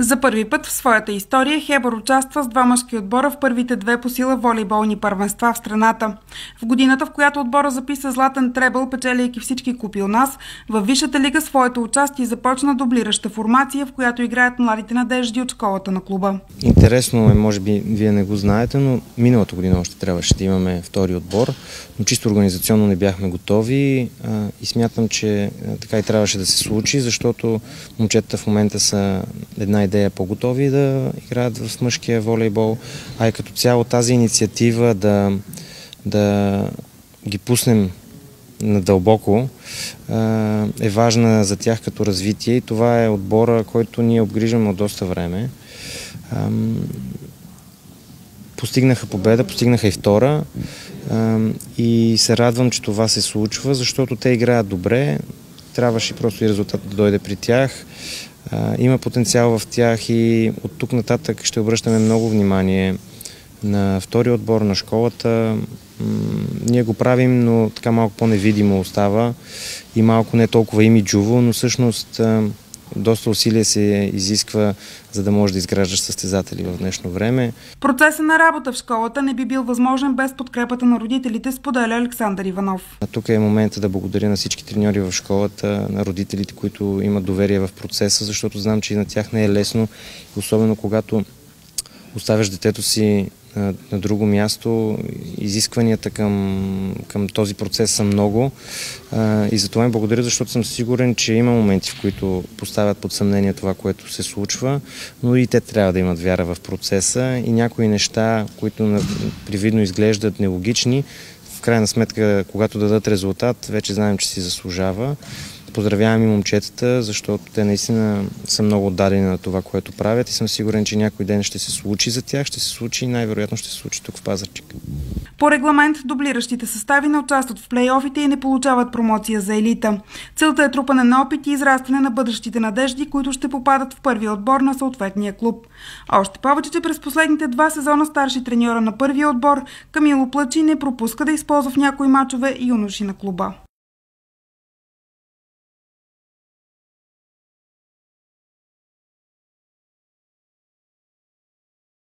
За първи път в своята история Хебър участва с два мъжки отбора в първите две по сила волейболни първенства в страната. В годината, в която отбора записа златен требъл, печелейки всички купи у нас, във Висшата лига своето участие започна дублираща формация, в която играят младите надежди от школата на клуба. Интересно е, може би вие не го знаете, но миналата година още трябваше да имаме втори отбор, но чисто организационно не бяхме готови и смятам, че така и трябваше да се случи, защото момчетата в момента са една идея по-готови да играят в мъжкия волейбол, а и като цяло тази инициатива да ги пуснем надълбоко е важна за тях като развитие и това е отбора, който ние обгрижваме от доста време. Постигнаха победа, постигнаха и втора и се радвам, че това се случва, защото те играят добре, трябваше просто и резултат да дойде при тях. Има потенциал в тях и от тук нататък ще обръщаме много внимание на втори отбор на школата. Ние го правим, но така малко по-невидимо остава и малко не толкова имиджово, но всъщност доста усилие се изисква, за да може да изграждаш състезатели в днешно време. Процесът на работа в школата не би бил възможен без подкрепата на родителите, споделя Александър Иванов. Тук е момента да благодаря на всички треньори в школата, на родителите, които имат доверие в процеса, защото знам, че и на тях не е лесно, особено когато оставяш детето си на друго място, изискванията към този процес са много и за това им благодаря, защото съм сигурен, че има моменти, в които поставят под съмнение това, което се случва, но и те трябва да имат вяра в процеса и някои неща, които привидно изглеждат нелогични, в крайна сметка, когато дадат резултат, вече знаем, че си заслужава. Поздравявам и момчетата, защото те наистина са много отдадени на това, което правят и съм сигурен, че някой ден ще се случи за тях, ще се случи и най-вероятно ще се случи тук в Пазарджик. По регламент, дублиращите състави не участват в плейофите и не получават промоция за елита. Целта е трупане на опит и израстване на бъдещите надежди, които ще попадат в първия отбор на съответния клуб. Още повече, че през последните 2 сезона старши треньора на първия отбор Камило Плачи не пропуска да използва в някои мачове юноши на клуба.